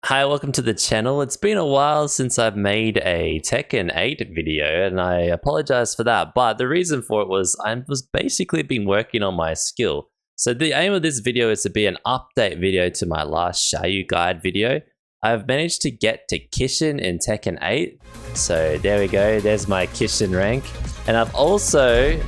Hi, welcome to the channel. It's been a while since I've made a Tekken 8 video, and I apologize for that, but the reason for it was I was basically been working on my skill. So the aim of this video is to be an update video to my last Xiaoyu guide video. I've managed to get to Kishin in Tekken 8, so there we go, there's my Kishin rank. And I've also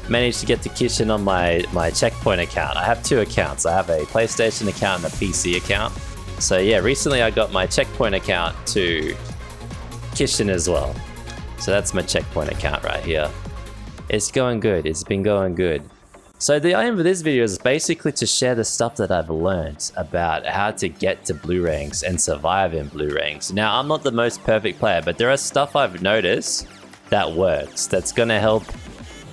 managed to get to Kishin on my checkpoint account. I have two accounts. I have a PlayStation account and a PC account. So yeah, recently I got my checkpoint account to Kishin as well. So that's my checkpoint account right here. It's going good, it's been going good. So the aim of this video is basically to share the stuff that I've learned about how to get to blue ranks and survive in blue ranks. Now, I'm not the most perfect player, but there is stuff I've noticed that works, that's gonna help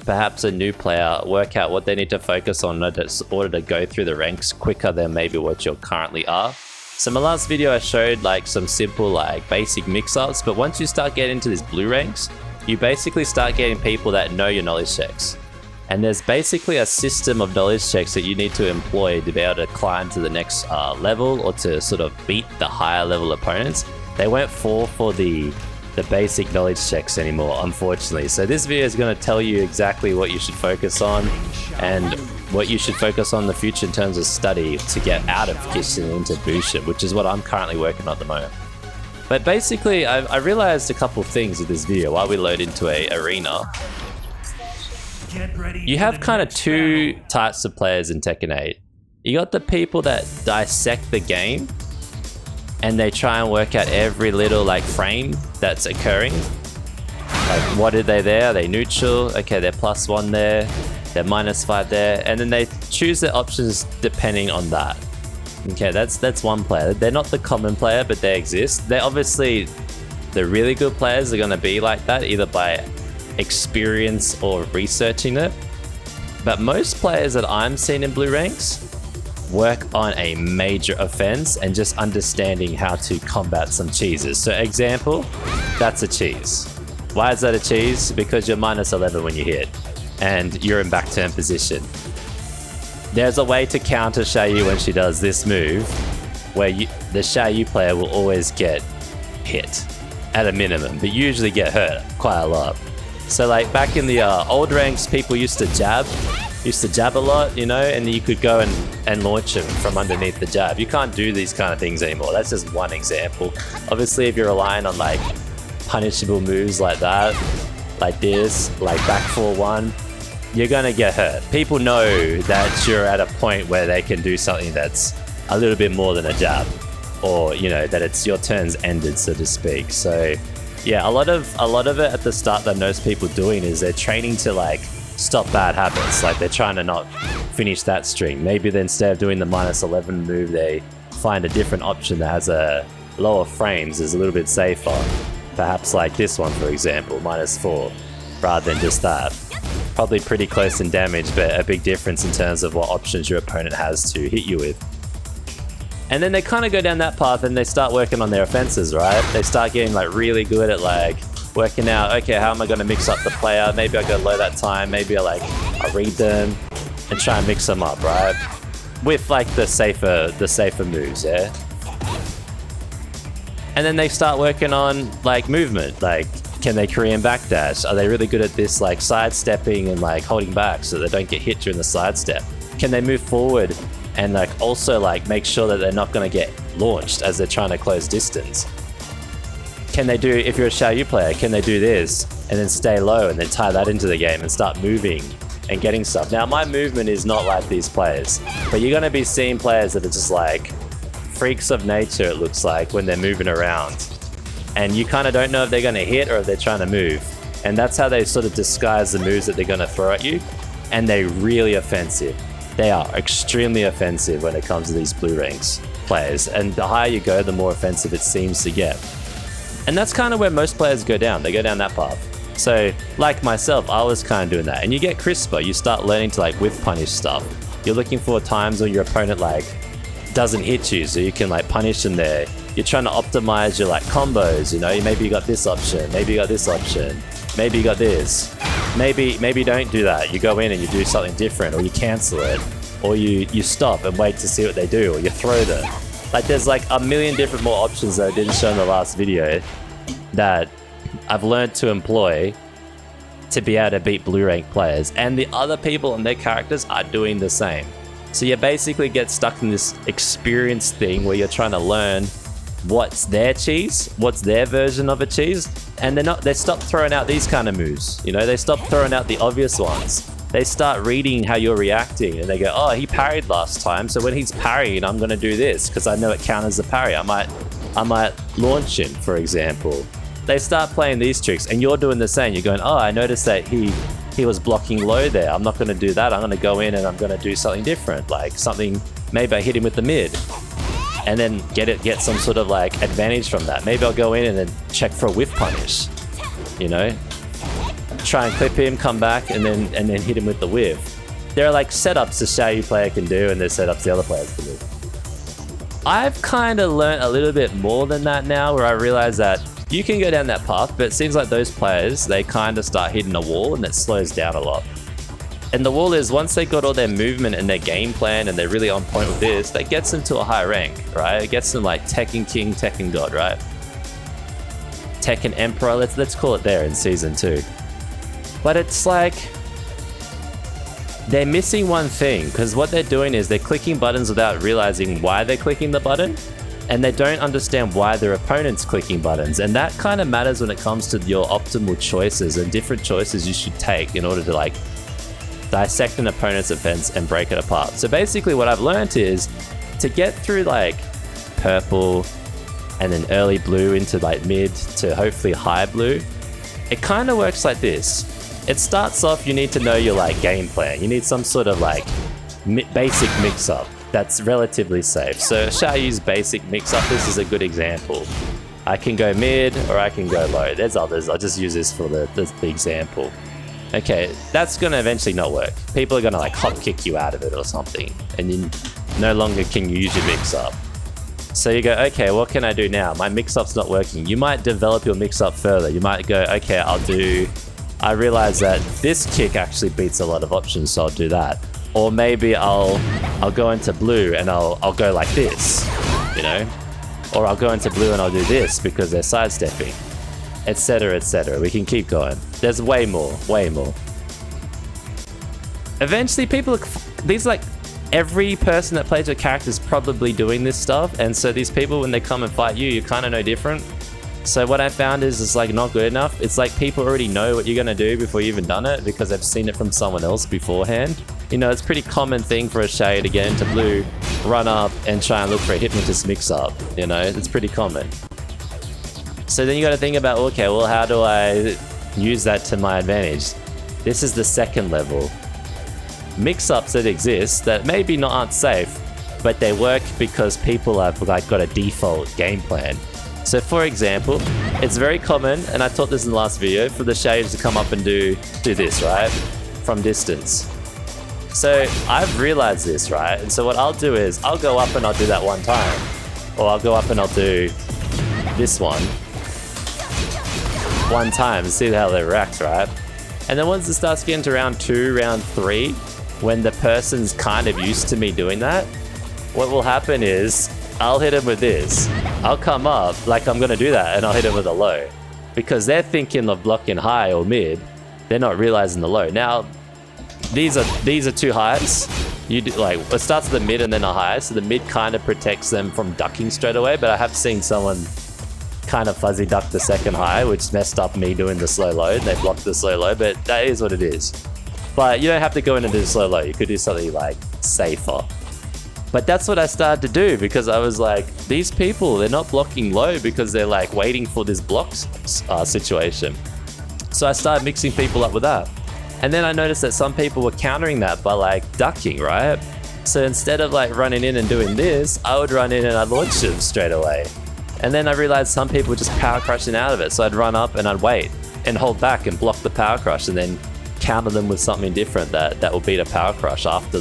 perhaps a new player work out what they need to focus on in order to go through the ranks quicker than maybe what you currently are. So my last video I showed like some simple like basic mix-ups, but once you start getting into these blue ranks, you basically start getting people that know your knowledge checks. And there's basically a system of knowledge checks that you need to employ to be able to climb to the next level or to sort of beat the higher level opponents. They won't fall for the basic knowledge checks anymore, unfortunately. So this video is going to tell you exactly what you should focus on and what you should focus on in the future in terms of study to get out of Kishin into Bushin, which is what I'm currently working on at the moment. But basically, I realized a couple things with this video while we load into a arena. You have kind of two types of players in Tekken 8. You got the people that dissect the game and they try and work out every little like frame that's occurring. Like, what are they there? Are they neutral? Okay, they're +1 there. They're -5 there, and then they choose their options depending on that. Okay, that's one player. They're not the common player, but they exist. They're obviously, the really good players are gonna be like that, either by experience or researching it. But most players that I'm seeing in blue ranks work on a major offense and just understanding how to combat some cheeses. So example, that's a cheese. Why is that a cheese? Because you're -11 when you hit and you're in back turn position. There's a way to counter Xiaoyu when she does this move where the Xiaoyu player will always get hit at a minimum, but usually get hurt quite a lot. So like back in the old ranks, people used to jab a lot, you know, and you could go and launch them from underneath the jab. You can't do these kind of things anymore. That's just one example. Obviously, if you're relying on like punishable moves like that, like this, like back 4-1, you're gonna get hurt. People know that you're at a point where they can do something that's a little bit more than a jab, or you know that it's your turn's ended, so to speak. So yeah, a lot of it at the start that most people doing is they're training to like stop bad habits. Like they're trying to not finish that string. Maybe then instead of doing the -11 move, they find a different option that has a lower frames, is a little bit safer. Perhaps like this one, for example, -4, rather than just that. Probably pretty close in damage, but a big difference in terms of what options your opponent has to hit you with. And then they kind of go down that path and they start working on their offenses, right? They start getting like really good at like working out, okay, how am I going to mix up the player? Maybe I go low that time, maybe I read them and try and mix them up, right? With like the safer moves, yeah? And then they start working on like movement, like can they Korean backdash? Are they really good at this like sidestepping and like holding back so they don't get hit during the sidestep? Can they move forward and like also like make sure that they're not going to get launched as they're trying to close distance? Can they do, if you're a Xiaoyu player, can they do this and then stay low and then tie that into the game and start moving and getting stuff? Now my movement is not like these players, but you're going to be seeing players that are just like freaks of nature, it looks like, when they're moving around. And you kind of don't know if they're going to hit or if they're trying to move. And that's how they sort of disguise the moves that they're going to throw at you. And they're really offensive. They are extremely offensive when it comes to these blue ranks players. And the higher you go, the more offensive it seems to get. And that's kind of where most players go down. They go down that path. So like myself, I was kind of doing that. And you get crisper. You start learning to like whiff punish stuff. You're looking for times when your opponent like doesn't hit you, so you can like punish them there. You're trying to optimize your like combos, you know, maybe you got this option, maybe you got this option, maybe you got this. Maybe don't do that. You go in and you do something different, or you cancel it, or you stop and wait to see what they do, or you throw them. Like there's like a million different more options that I didn't show in the last video that I've learned to employ to be able to beat blue rank players, and the other people and their characters are doing the same. So you basically get stuck in this experience thing where you're trying to learn what's their cheese, what's their version of a cheese, and they stop throwing out these kind of moves. You know, they stop throwing out the obvious ones. They start reading how you're reacting, and they go, oh, he parried last time, so when he's parrying, I'm gonna do this because I know it counters the parry. I might launch him, for example. They start playing these tricks, and you're doing the same. You're going, oh, I noticed that he was blocking low there. I'm not gonna do that. I'm gonna go in and I'm gonna do something different, like something. Maybe I hit him with the mid, and then get some sort of like advantage from that. Maybe I'll go in and then check for a whiff punish. You know, try and clip him, come back, and then hit him with the whiff. There are like setups the Xiaoyu player can do, and there's setups the other players can do. I've kind of learned a little bit more than that now, where I realize that you can go down that path, but it seems like those players, they kind of start hitting a wall and it slows down a lot. And the wall is, once they got all their movement and their game plan and they're really on point with this, that gets them to a high rank, right? It gets them like Tekken King, Tekken God, right? Tekken Emperor, let's call it there in Season 2. But it's like, they're missing one thing, because what they're doing is they're clicking buttons without realizing why they're clicking the button, and they don't understand why their opponent's clicking buttons. And that kind of matters when it comes to your optimal choices and different choices you should take in order to like dissect an opponent's offense and break it apart. So basically what I've learned is to get through like purple and then early blue into like mid to hopefully high blue, it kind of works like this. It starts off, you need to know your like game plan. You need some sort of like basic mix-up that's relatively safe. So Xiaoyu's basic mix-up, this is a good example. I can go mid or I can go low. There's others, I'll just use this for the example. Okay, that's gonna eventually not work. People are gonna like hop kick you out of it or something, and you no longer can use your mix-up. So you go, okay, what can I do now? My mix-up's not working. You might develop your mix-up further. You might go, okay, I realize that this kick actually beats a lot of options, so I'll do that. Or maybe I'll go into blue and I'll go like this, you know? Or I'll go into blue and I'll do this because they're sidestepping, etc, etc. We can keep going. There's way more, way more. Eventually people, these like, every person that plays your character is probably doing this stuff, and so these people, when they come and fight you, you kind of know different. So what I found is it's like not good enough. It's like people already know what you're gonna do before you even done it because they've seen it from someone else beforehand. You know, it's a pretty common thing for a Xiaoyu to get into blue, run up and try and look for a hypnotist mix-up. You know, it's pretty common. So then you gotta think about, okay, well, how do I use that to my advantage? This is the second level. Mix-ups that exist that maybe not aren't safe, but they work because people have like got a default game plan. So for example, it's very common, and I taught this in the last video, for the Xiaoyus to come up and do this, right? From distance. So I've realized this, right? And so what I'll do is, I'll go up and I'll do that one time. Or I'll go up and I'll do this one time and see how they react, right? And then once it starts getting to round 2, round 3, when the person's kind of used to me doing that, what will happen is, I'll hit him with this. I'll come up like I'm gonna do that, and I'll hit him with a low. Because they're thinking of blocking high or mid, they're not realizing the low. Now, these are two highs. You do, like, it starts with the mid and then a high, so the mid kind of protects them from ducking straight away, but I have seen someone kind of fuzzy duck the second high, which messed up me doing the slow low. They blocked the slow low, but that is what it is. But you don't have to go in and do slow low. You could do something like safer. But that's what I started to do, because I was like, these people, they're not blocking low because they're like waiting for this block situation. So I started mixing people up with that. And then I noticed that some people were countering that by like ducking, right? So instead of like running in and doing this, I would run in and I'd launch them straight away. And then I realized some people were just power crushing out of it. So I'd run up and I'd wait and hold back and block the power crush and then counter them with something different that will beat a power crush after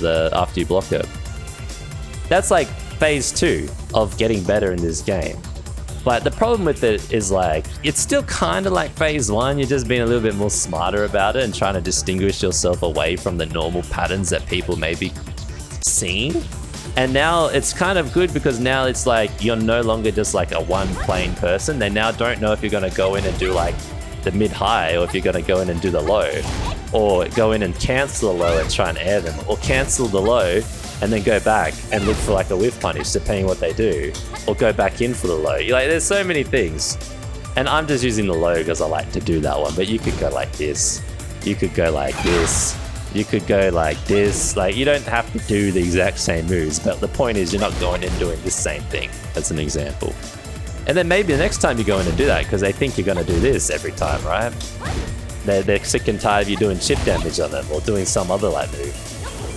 you block it. That's like phase 2 of getting better in this game. But the problem with it is like, it's still kind of like phase 1, you're just being a little bit more smarter about it and trying to distinguish yourself away from the normal patterns that people may be seeing. And now it's kind of good because now it's like you're no longer just like a one plane person. They now don't know if you're going to go in and do like the mid-high, or if you're going to go in and do the low, or go in and cancel the low and try and air them, or cancel the low and then go back and look for like a whiff punish depending what they do, or go back in for the low. You're like, there's so many things. And I'm just using the low because I like to do that one, but you could go like this, you could go like this, you could go like this. Like, you don't have to do the exact same moves, but the point is you're not going in doing the same thing. That's an example. And then maybe the next time you go in and do that because they think you're going to do this every time, right? They're sick and tired of you doing chip damage on them or doing some other like move.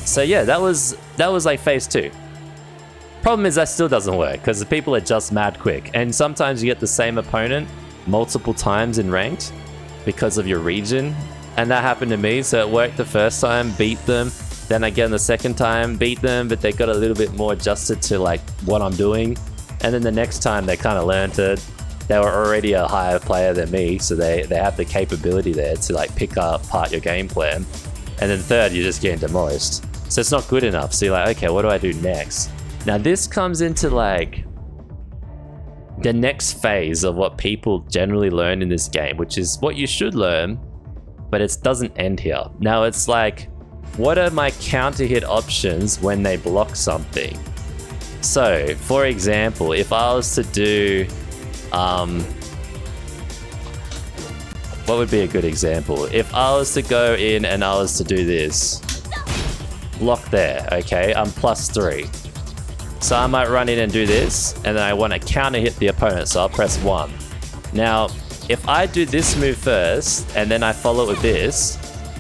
So yeah, that was like phase 2. Problem is that still doesn't work because the people are just mad quick, and sometimes you get the same opponent multiple times in ranked because of your region, and that happened to me. So it worked the first time, beat them, then again the second time, beat them, but they got a little bit more adjusted to like what I'm doing. And then the next time they kind of learned it. They were already a higher player than me, so they have the capability there to like pick apart your game plan. And then third, you're just getting demolished. So it's not good enough. So you're like, okay, what do I do next? Now this comes into like the next phase of what people generally learn in this game, which is what you should learn, but it doesn't end here. Now it's like, what are my counter hit options when they block something? So, for example, if I was to do, what would be a good example? If I was to go in and I was to do this, block there, okay, I'm +3. So I might run in and do this, and then I want to counter hit the opponent, so I'll press 1. Now, if I do this move first, and then I follow it with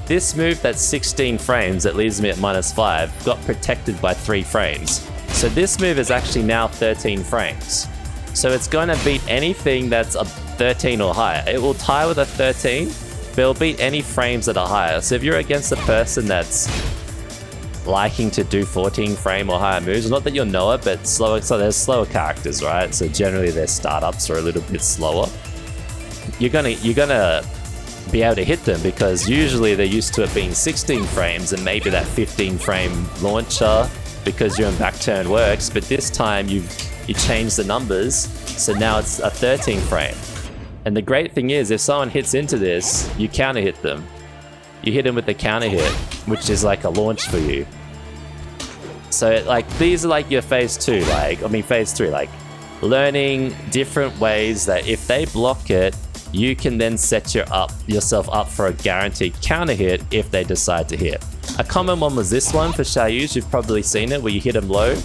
this move that's 16 frames that leaves me at -5 got protected by 3 frames. So this move is actually now 13 frames. So it's going to beat anything that's a 13 or higher. It will tie with a 13, but it'll beat any frames that are higher. So if you're against a person that's liking to do 14 frame or higher moves, not that you'll know it, but slower. So there's slower characters, right? So generally their startups are a little bit slower. You're gonna be able to hit them because usually they're used to it being 16 frames and maybe that 15 frame launcher because you're in back turn works, but this time you change the numbers, so now it's a 13 frame. And the great thing is, if someone hits into this, you counter hit them. You hit them with the counter hit, which is like a launch for you. So like these are like your phase 2, phase 3, like learning different ways that if they block it, you can then set yourself up for a guaranteed counter hit if they decide to hit. A common one was this one for Xiaoyu. You've probably seen it, where you hit them low,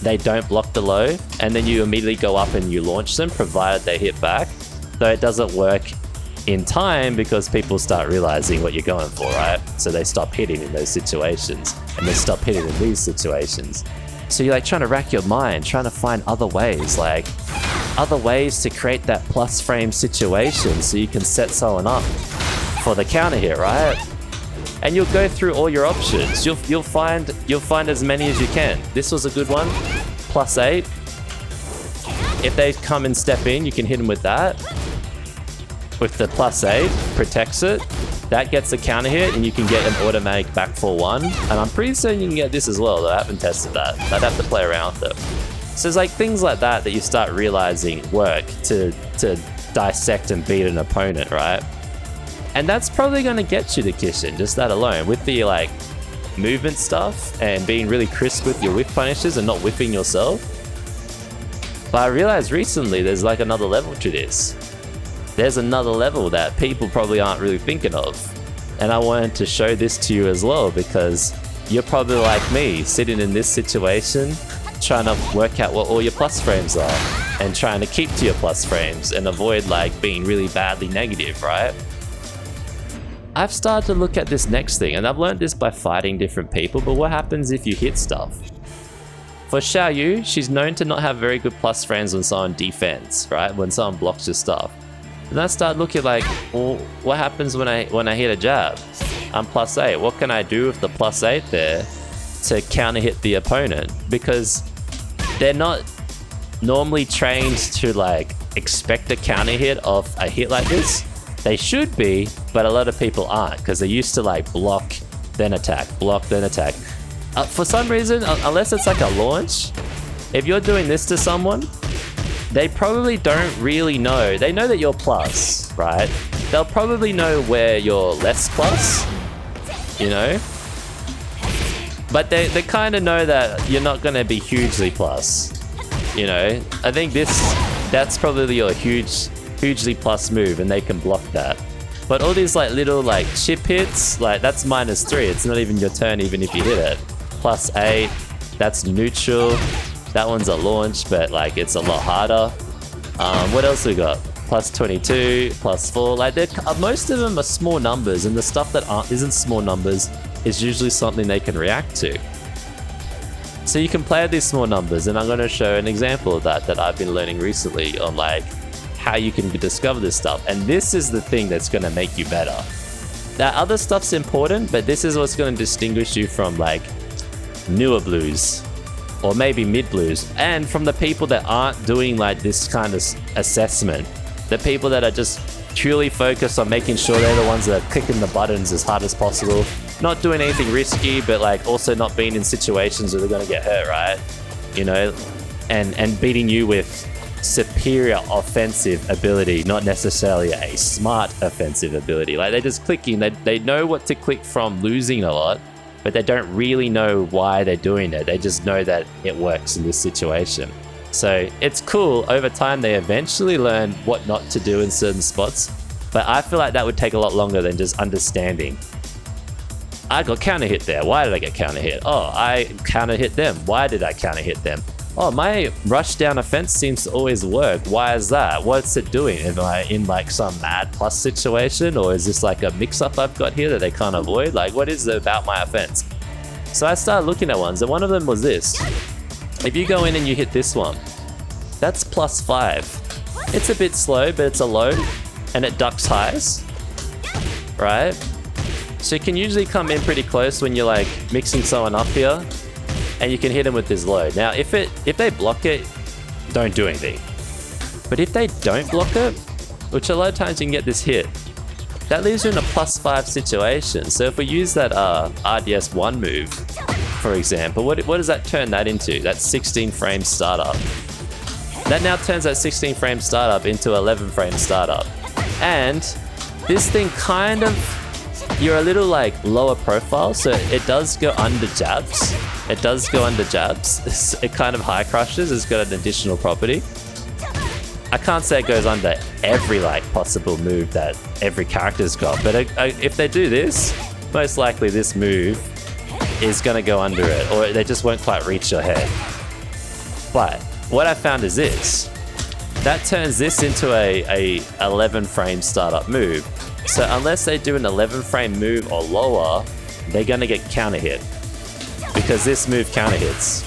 they don't block the low, and then you immediately go up and you launch them, provided they hit back. Though it doesn't work in time because people start realizing what you're going for, right? So they stop hitting in those situations, and they stop hitting in these situations. So you're like trying to rack your mind, trying to find other ways to create that plus frame situation so you can set someone up for the counter hit, right? And you'll go through all your options. You'll find as many as you can. This was a good one, +8. If they come and step in, you can hit them with that. With the +8, protects it. That gets the counter hit, and you can get an automatic back 4-1. And I'm pretty certain you can get this as well, though I haven't tested that. I'd have to play around with it. So it's like things like that you start realizing work to dissect and beat an opponent, right? And that's probably going to get you to Kishin, just that alone, with the like movement stuff and being really crisp with your whiff punishes and not whiffing yourself. But I realized recently there's like another level to this. There's another level that people probably aren't really thinking of. And I wanted to show this to you as well, because you're probably like me, sitting in this situation, trying to work out what all your plus frames are and trying to keep to your plus frames and avoid like being really badly negative, right? I've started to look at this next thing, and I've learned this by fighting different people, but what happens if you hit stuff? For Xiaoyu, she's known to not have very good plus frames when someone defends, right? When someone blocks your stuff. And I started looking like, well, what happens when I hit a jab? I'm +8. What can I do with the +8 there to counter hit the opponent? Because they're not normally trained to like expect a counter hit of a hit like this. They should be, but a lot of people aren't, because they're used to like block, then attack, block, then attack. For some reason, unless it's like a launch, if you're doing this to someone, they probably don't really know. They know that you're plus, right? They'll probably know where you're less plus, you know? But they kind of know that you're not going to be hugely plus, you know? I think that's probably your hugely plus move, and they can block that. But all these like little like chip hits, like that's -3. It's not even your turn even if you hit it. +8, that's neutral. That one's a launch, but like it's a lot harder. What else we got? +22, +4. Like most of them are small numbers, and the stuff that isn't small numbers is usually something they can react to. So you can play with these small numbers, and I'm going to show an example of that I've been learning recently on like how you can discover this stuff. And this is the thing that's going to make you better. That other stuff's important, but this is what's going to distinguish you from like newer blues or maybe mid blues, and from the people that aren't doing like this kind of assessment. The people that are just purely focused on making sure they're the ones that are clicking the buttons as hard as possible, not doing anything risky, but like also not being in situations where they're going to get hurt, right? You know, and beating you with superior offensive ability, not necessarily a smart offensive ability. Like they're just clicking, they know what to click from losing a lot, but they don't really know why they're doing it. They just know that it works in this situation. So it's cool. Over time, they eventually learn what not to do in certain spots, but I feel like that would take a lot longer than just understanding. I got counter hit there. Why did I get counter hit? Oh, I counter hit them. Why did I counter hit them? Oh, my rush down offense seems to always work. Why is that? What's it doing? Am I in like some mad plus situation, or is this like a mix-up I've got here that they can't avoid? Like, what is it about my offense? So I started looking at ones, and one of them was this. If you go in and you hit this one, that's +5. It's a bit slow, but it's a low, and it ducks highs, right? So you can usually come in pretty close when you're like mixing someone up here, and you can hit them with this low. Now, if they block it, don't do anything. But if they don't block it, which a lot of times you can get this hit, that leaves you in a +5 situation. So if we use that RDS 1 move, for example, what does that turn that into? That's 16 frame startup. That now turns that 16 frame startup into 11 frame startup. And this thing kind of, you're a little like lower profile, so it does go under jabs. It does go under jabs. It kind of high crushes. It's got an additional property. I can't say it goes under every like possible move that every character's got, but if they do this, most likely this move is going to go under it, or they just won't quite reach your head. But what I found is this. That turns this into a 11 frame startup move. So unless they do an 11 frame move or lower, they're going to get counter hit, because this move counter hits.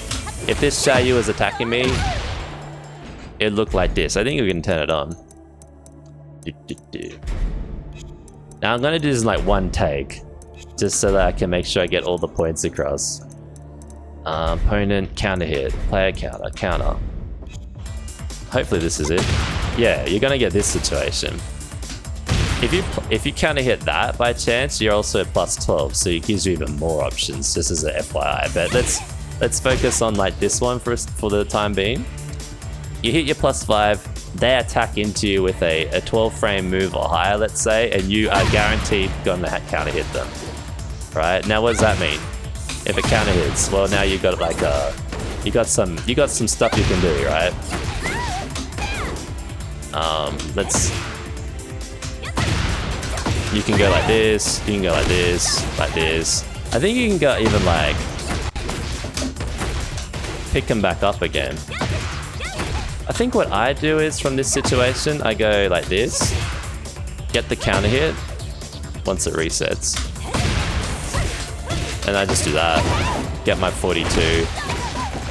If this Xiaoyu is attacking me, it looked like this. I think we can turn it on. Now I'm going to do this in like one take, just so that I can make sure I get all the points across. Opponent, counter hit, player counter, counter. Hopefully this is it. Yeah, you're going to get this situation. If you counter hit that by chance, you're also at +12, so it gives you even more options, just as a FYI. But let's focus on like this one for the time being. You hit your +5, they attack into you with a 12 frame move or higher, let's say, and you are guaranteed gonna counter hit them. Right? Now what does that mean? If it counter hits, well now you got like you got some stuff you can do, right? You can go like this, you can go like this, like this. I think you can go even like pick them back up again. I think what I do is, from this situation, I go like this, get the counter hit once it resets. And I just do that, get my 42,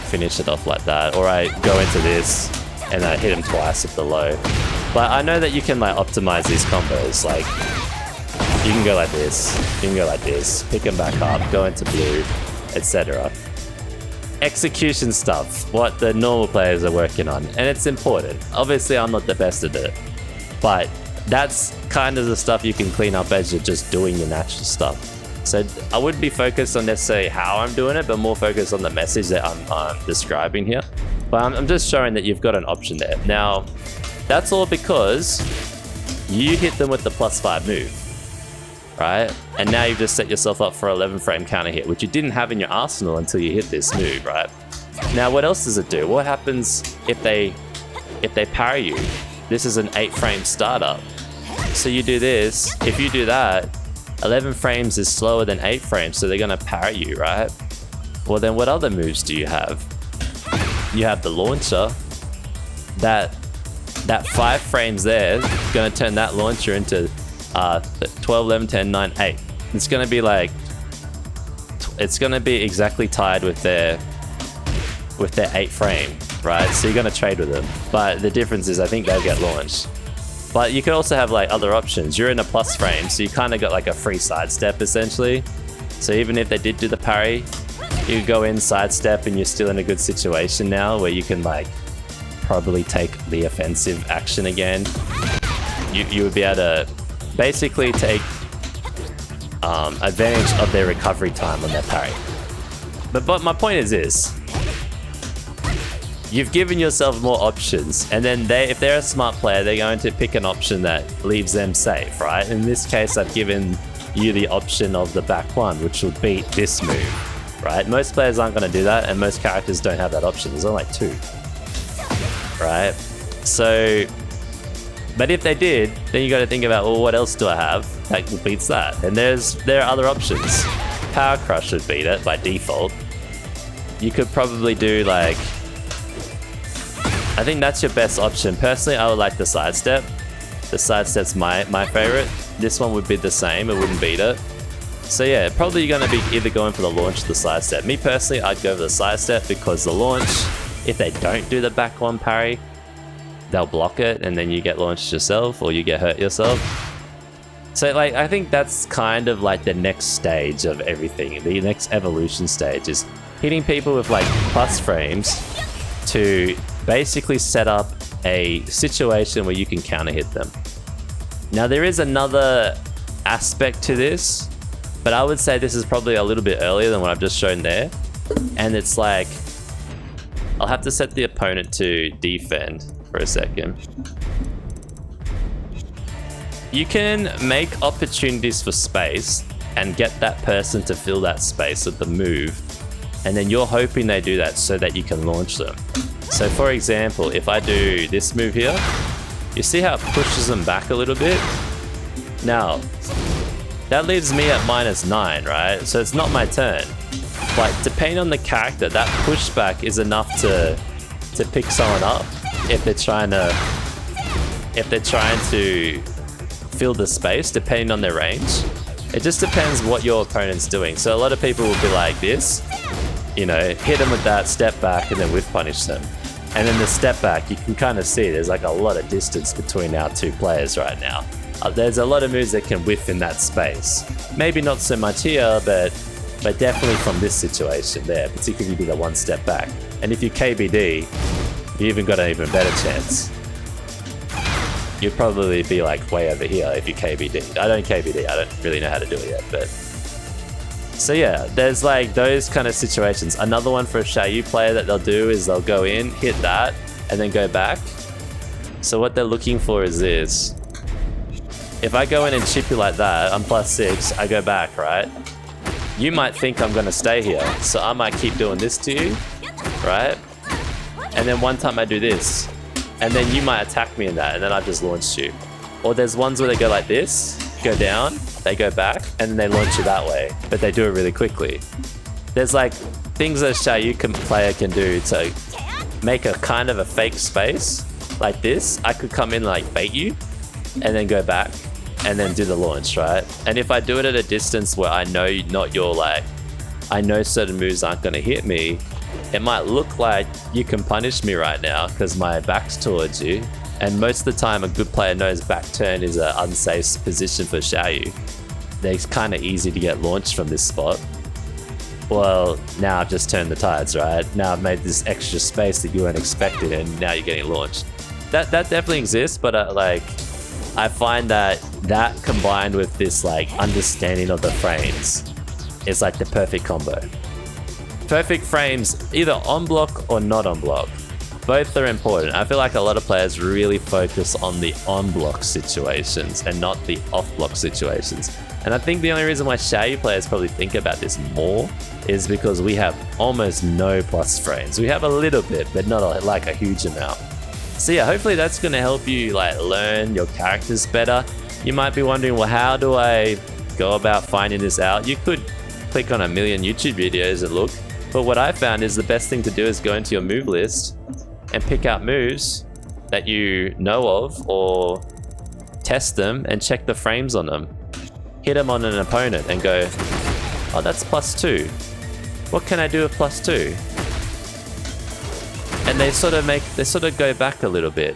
finish it off like that. Or I go into this and I hit him twice with the low. But I know that you can like optimize these combos. Like, you can go like this, you can go like this, pick them back up, go into blue, etc. Execution stuff, what the normal players are working on, and it's important. Obviously I'm not the best at it, but that's kind of the stuff you can clean up as you're just doing your natural stuff. So I wouldn't be focused on necessarily how I'm doing it, but more focused on the message that I'm describing here. But I'm just showing that you've got an option there. Now, that's all because you hit them with the +5 move, right? And now you've just set yourself up for 11 frame counter hit, which you didn't have in your arsenal until you hit this move, right? Now, what else does it do? What happens if they parry you? This is an 8 frame startup. So you do this, if you do that, 11 frames is slower than 8 frames, so they're gonna parry you, right? Well, then what other moves do you have? You have the launcher. That 5 frames there is gonna turn that launcher into 12, 11, 10, 9, 8. It's gonna be like, it's gonna be exactly tied with their 8 frame, right? So you're gonna trade with them. But the difference is I think they'll get launched. But you could also have like other options. You're in a plus frame, so you kind of got like a free sidestep essentially. So even if they did do the parry, you could go in, sidestep, and you're still in a good situation now where you can like probably take the offensive action again. You would be able to basically take advantage of their recovery time on their parry. But my point is this. You've given yourself more options, and then if they're a smart player, they're going to pick an option that leaves them safe, right? In this case, I've given you the option of the back one, which will beat this move, right? Most players aren't going to do that, and most characters don't have that option. There's only like 2, right? So, but if they did, then you got to think about, well, what else do I have that beats that? And there are other options. Power Crush would beat it by default. You could probably do like, I think that's your best option. Personally, I would like the sidestep. The sidestep's my favorite. This one would be the same, it wouldn't beat it. So yeah, probably you're gonna be either going for the launch or the sidestep. Me personally, I'd go for the sidestep because the launch, if they don't do the back one parry, they'll block it and then you get launched yourself or you get hurt yourself. So like, I think that's kind of like the next stage of everything. The next evolution stage is hitting people with like plus frames to basically set up a situation where you can counter hit them. Now there is another aspect to this, but I would say this is probably a little bit earlier than what I've just shown there. And it's like, I'll have to set the opponent to defend for a second. You can make opportunities for space and get that person to fill that space with the move. And then you're hoping they do that so that you can launch them. So for example, if I do this move here, you see how it pushes them back a little bit? Now, that leaves me at -9, right? So it's not my turn. But depending on the character, that pushback is enough to pick someone up if they're trying to fill the space, depending on their range. It just depends what your opponent's doing. So a lot of people will be like this, you know, hit them with that, step back, and then whiff punish them. And then the step back, you can kind of see there's like a lot of distance between our 2 players right now. There's a lot of moves that can whiff in that space. Maybe not so much here, but definitely from this situation there, particularly if you do the 1 step back. And if you KBD, you even got an even better chance. You'd probably be like way over here if you KBD. I don't KBD, I don't really know how to do it yet, but... So yeah, there's like those kind of situations. Another one for a Xiaoyu player that they'll do is they'll go in, hit that, and then go back. So what they're looking for is this. If I go in and chip you like that, I'm +6, I go back, right? You might think I'm gonna stay here, so I might keep doing this to you, right? And then one time I do this, and then you might attack me in that, and then I've just launched you. Or there's ones where they go like this, go down, they go back, and then they launch you that way, but they do it really quickly. There's like things that a Xiaoyu player can do to make a kind of a fake space, like this. I could come in like bait you, and then go back, and then do the launch, right? And if I do it at a distance where I know not your like, I know certain moves aren't gonna hit me, it might look like you can punish me right now because my back's towards you. And most of the time, a good player knows back turn is an unsafe position for Xiaoyu. They're kind of easy to get launched from this spot. Well, now I've just turned the tides, right? Now I've made this extra space that you weren't expecting, and now you're getting launched. That definitely exists, but like, I find that combined with this like understanding of the frames is like the perfect combo. Perfect frames, either on block or not on block. Both are important. I feel like a lot of players really focus on the on block situations and not the off block situations. And I think the only reason why Xiaoyu players probably think about this more is because we have almost no plus frames. We have a little bit, but not like a huge amount. So yeah, hopefully that's going to help you like learn your characters better. You might be wondering, well, how do I go about finding this out? You could click on a million YouTube videos and look, but what I found is the best thing to do is go into your move list and pick out moves that you know of or test them and check the frames on them. Hit them on an opponent and go, oh, that's +2. What can I do with +2? And they sort of go back a little bit.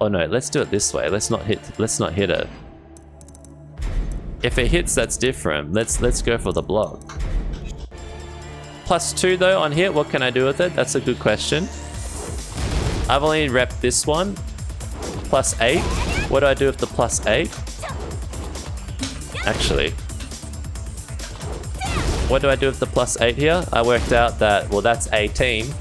Oh no, let's do it this way. Let's not hit it. If it hits, that's different. Let's go for the block. +2 though on hit, what can I do with it? That's a good question. I've only repped this one. +8. What do I do with the +8? Actually, what do I do with the +8 here? I worked out that, well, that's 18.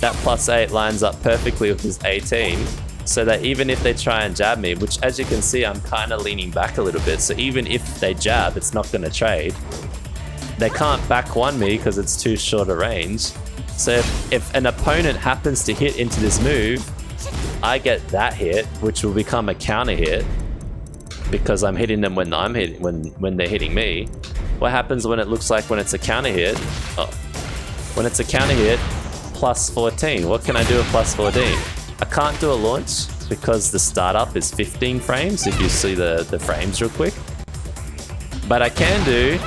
That +8 lines up perfectly with this 18. So that even if they try and jab me, which as you can see, I'm kind of leaning back a little bit. So even if they jab, it's not going to trade. They can't back one me because it's too short a range. So if an opponent happens to hit into this move, I get that hit, which will become a counter hit because I'm hitting them when they're hitting me. What happens when it looks like when it's a counter hit? Oh, when it's a counter hit, +14. What can I do with +14? I can't do a launch because the startup is 15 frames if you see the frames real quick. But I can do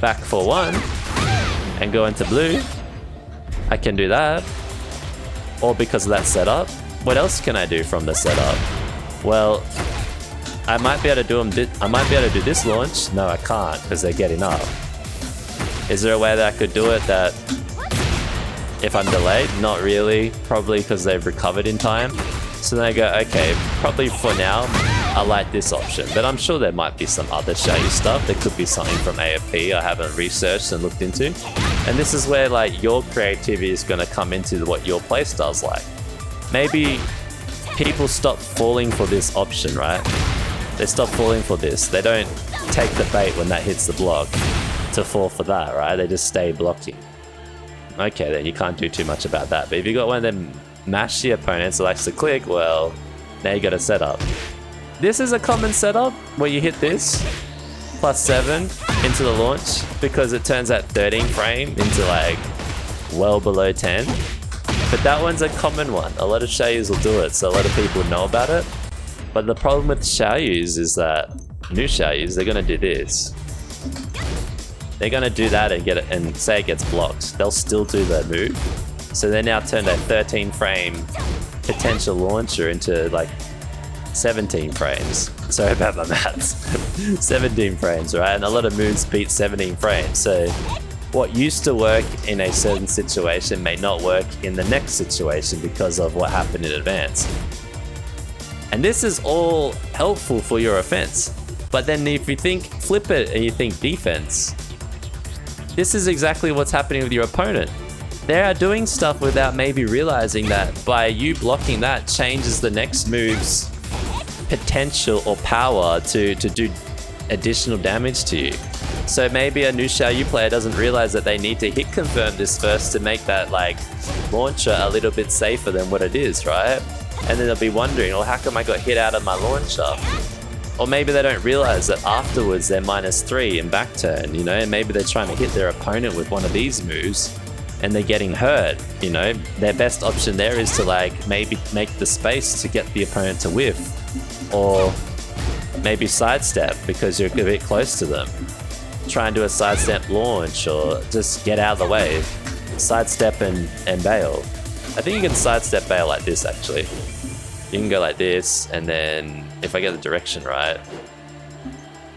back for 1 and go into blue. I can do that. Or because of that setup. What else can I do from the setup? Well, I might be able to do this launch. No, I can't because they're getting up. Is there a way that I could do it that if I'm delayed? Not really, probably because they've recovered in time. So then I go, okay, probably for now, I like this option. But I'm sure there might be some other Xiaoyu stuff. There could be something from AFP I haven't researched and looked into. And this is where like your creativity is going to come into what your playstyle's like. Maybe people stop falling for this option, right? They stop falling for this. They don't take the bait when that hits the block to fall for that, right? They just stay blocking. Okay, then you can't do too much about that. But if you got one of them mashy opponents that likes to click, well, now you got a setup. This is a common setup where you hit this +7 into the launch because it turns that 13 frame into like well below 10. But that one's a common one. A lot of Xiaoyus will do it, so a lot of people know about it. But the problem with Xiaoyus is that new Xiaoyus, they're gonna do this. They're gonna do that and get it and say it gets blocked. They'll still do the move. So they now turned a 13 frame potential launcher into like 17 frames. Sorry about my maths. 17 frames, right? And a lot of moves beat 17 frames. So what used to work in a certain situation may not work in the next situation because of what happened in advance. And this is all helpful for your offense. But then if you flip it and you think defense, this is exactly what's happening with your opponent. They are doing stuff without maybe realizing that by you blocking that changes the next move's potential or power to do additional damage to you. So maybe a new Xiaoyu player doesn't realize that they need to hit confirm this first to make that like launcher a little bit safer than what it is, right? And then they'll be wondering, well, how come I got hit out of my launcher? Or maybe they don't realize that afterwards they're -3 in back turn, you know, and maybe they're trying to hit their opponent with one of these moves and they're getting hurt, you know. Their best option there is to like maybe make the space to get the opponent to whiff, or maybe sidestep because you're a bit close to them. Try and do a sidestep launch or just get out of the way. Sidestep and bail. I think you can sidestep bail like this actually. You can go like this, and then if I get the direction right,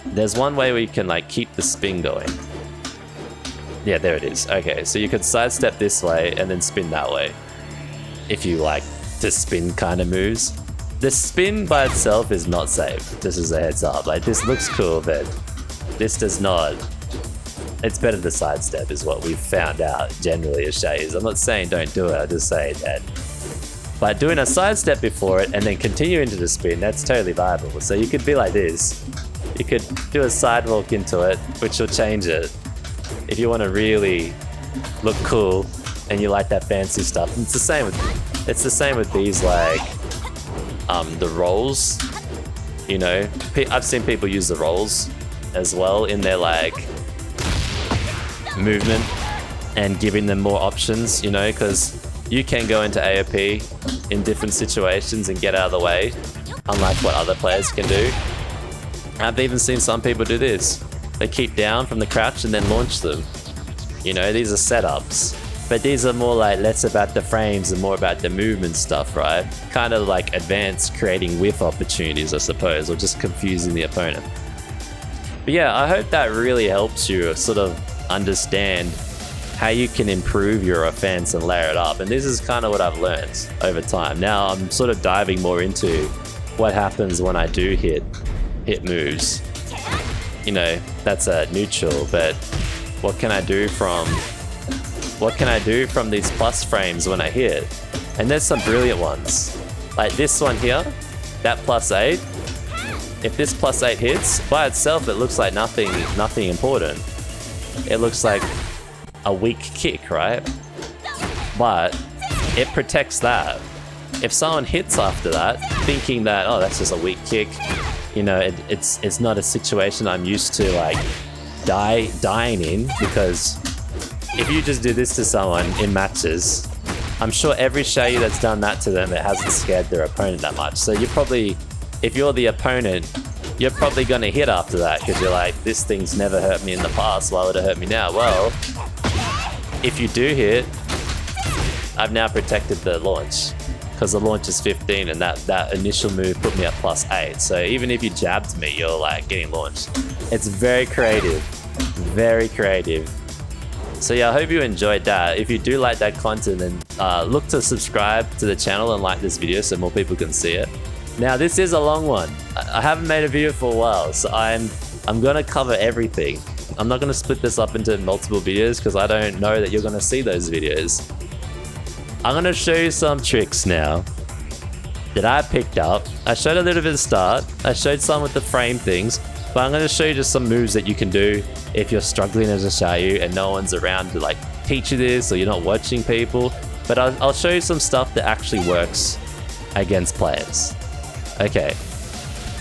there's one way where you can like keep the spin going. Yeah, there it is. Okay, so you could sidestep this way and then spin that way. If you like to spin kind of moves. The spin by itself is not safe. This is a heads up. Like this looks cool, but this does not it's better to sidestep is what we've found out generally as Xiaoyus. I'm not saying don't do it, I'm just saying that by doing a sidestep before it and then continue into the spin, that's totally viable. So you could be like this. You could do a sidewalk into it, which will change it. If you want to really look cool and you like that fancy stuff. And it's the same with these like the rolls. You know, I've seen people use the rolls as well in their like movement and giving them more options, you know, because you can go into AOP in different situations and get out of the way, unlike what other players can do. I've even seen some people do this. They keep down from the crouch and then launch them. You know, these are setups. But these are more like less about the frames and more about the movement stuff, right? Kind of like advanced creating whiff opportunities, I suppose, or just confusing the opponent. But yeah, I hope that really helps you sort of understand how you can improve your offense and layer it up. And this is kind of what I've learned over time. Now I'm sort of diving more into what happens when I do hit moves. You know, that's a neutral, but what can I do from these plus frames when I hit? And there's some brilliant ones. Like this one here, that +8. If this +8 hits, by itself it looks like nothing important. It looks like a weak kick, right? But it protects that. If someone hits after that, thinking that, oh, that's just a weak kick, you know, it's not a situation I'm used to like dying in, because if you just do this to someone in matches, I'm sure every Xiaoyu that's done that to them, it hasn't scared their opponent that much. So you probably, if you're the opponent, you're probably going to hit after that because you're like, this thing's never hurt me in the past, why would it hurt me now? Well, if you do hit, I've now protected the launch because the launch is 15 and that initial move put me at +8. So even if you jabbed me, you're like getting launched. It's very creative, very creative. So yeah, I hope you enjoyed that. If you do like that content, then look to subscribe to the channel and like this video so more people can see it. Now this is a long one. I haven't made a video for a while, so I'm gonna cover everything. I'm not gonna split this up into multiple videos because I don't know that you're gonna see those videos. I'm gonna show you some tricks now that I picked up. I showed a little bit at the start. I showed some with the frame things, but I'm gonna show you just some moves that you can do if you're struggling as a Xiaoyu and no one's around to like teach you this, or you're not watching people. But I'll show you some stuff that actually works against players. Okay,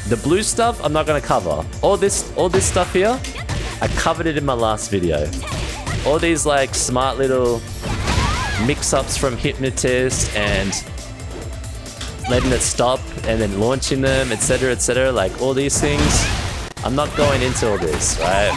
the blue stuff I'm not gonna cover. All this stuff here, I covered it in my last video. All these like smart little mix-ups from Hypnotist and letting it stop and then launching them, etc., like all these things, I'm not going into all this, right?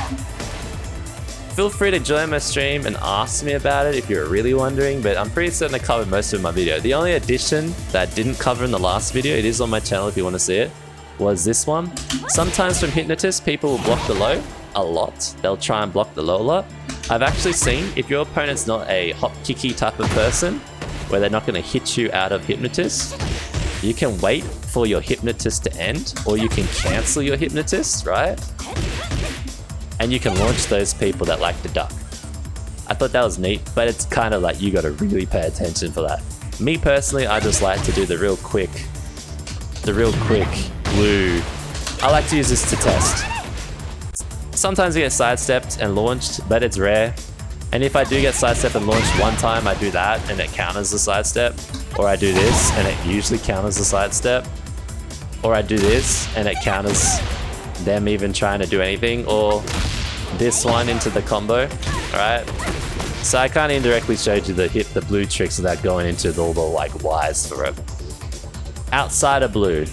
Feel free to join my stream and ask me about it if you're really wondering, but I'm pretty certain I covered most of my video. The only addition that I didn't cover in the last video, it is on my channel if you want to see it, was this one. Sometimes from Hypnotist, people will block the low a lot. They'll try and block the low a lot. I've actually seen, if your opponent's not a hop kicky type of person, where they're not going to hit you out of Hypnotist, you can wait for your Hypnotist to end, or you can cancel your Hypnotist, right? And you can launch those people that like to duck. I thought that was neat, but it's kind of like you got to really pay attention for that. Me personally, I just like to do the real quick blue. I like to use this to test. Sometimes I get sidestepped and launched, but it's rare. And if I do get sidestepped and launched one time, I do that and it counters the sidestep. Or I do this and it usually counters the sidestep. Or I do this and it counters them even trying to do anything. Or this one into the combo, alright? So I kind of indirectly showed you the blue tricks without going into all the like whys for it. Outside of blue.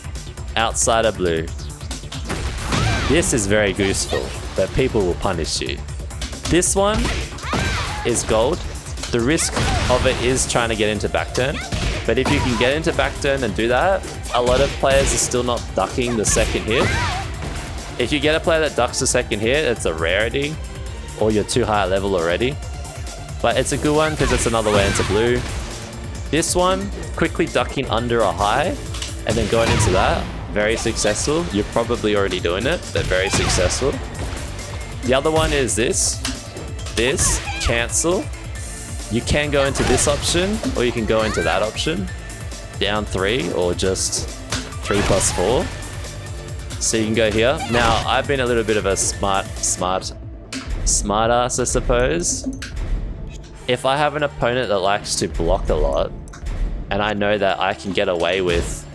This is very useful, but people will punish you. This one is gold. The risk of it is trying to get into back turn, but if you can get into back turn and do that, a lot of players are still not ducking the second hit. If you get a player that ducks the second hit, it's a rarity, or you're too high level already. But it's a good one because it's another way into blue. This one, quickly ducking under a high and then going into that, very successful. You're probably already doing it, but very successful. The other one is this. this, cancel. You can go into this option, or you can go into that option. Down 3, or just 3 plus 4. So you can go here. Now, I've been a little bit of a smart ass, I suppose. If I have an opponent that likes to block a lot, and I know that I can get away with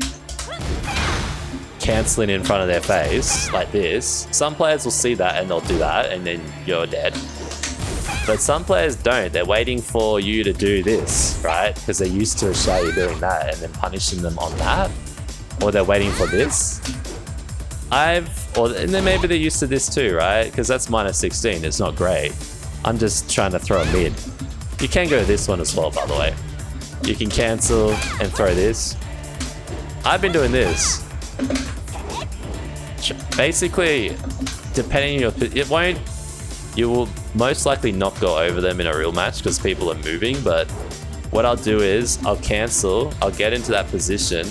canceling in front of their face, like this, some players will see that and they'll do that, and then you're dead. But some players don't. They're waiting for you to do this, right? Because they're used to a Xiaoyu doing that and then punishing them on that. Or they're waiting for this. And then maybe they're used to this too, right? Because that's minus 16. It's not great. I'm just trying to throw a mid. You can go this one as well, by the way. You can cancel and throw this. I've been doing this. Basically, depending on your... You will most likely not go over them in a real match because people are moving, but what I'll do is I'll cancel, I'll get into that position.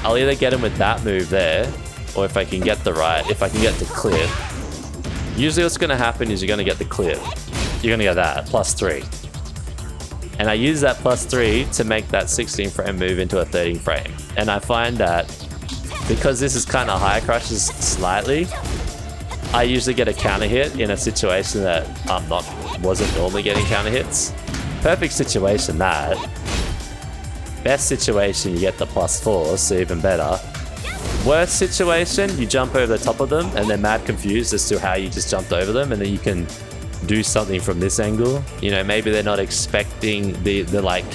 I'll either get him with that move there, or if I can get the clip. Usually what's going to happen is you're going to get the clip. You're going to get that, +3. And I use that +3 to make that 16 frame move into a 13 frame. And I find that because this is kind of high crushes slightly, I usually get a counter hit in a situation that wasn't normally getting counter hits. Perfect situation, that. Best situation, you get the +4, so even better. Worst situation, you jump over the top of them and they're mad confused as to how you just jumped over them, and then you can do something from this angle. You know, maybe they're not expecting the like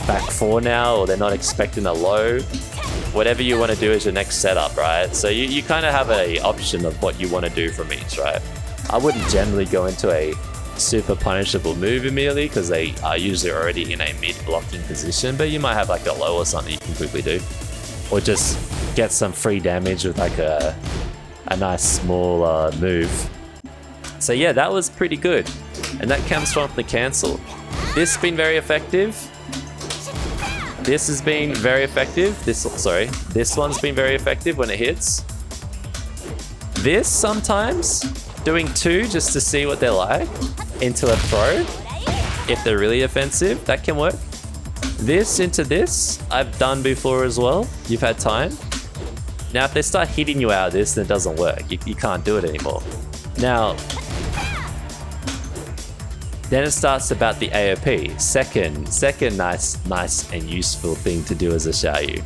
back 4 now, or they're not expecting a low. Whatever you want to do is your next setup, right? So you kind of have an option of what you want to do from each, right? I wouldn't generally go into a super punishable move immediately because they are usually already in a mid-blocking position, but you might have like a low or something you can quickly do. Or just get some free damage with like a nice small move. So yeah, that was pretty good. And that comes from the cancel. This has been very effective. This has been very effective. This one's been very effective when it hits. This sometimes, doing 2 just to see what they're like into a throw, if they're really offensive, that can work. This into this, I've done before as well. You've had time. Now, if they start hitting you out of this, then it doesn't work. You can't do it anymore. Now, then it starts about the AOP. Second nice and useful thing to do as a Xiaoyu.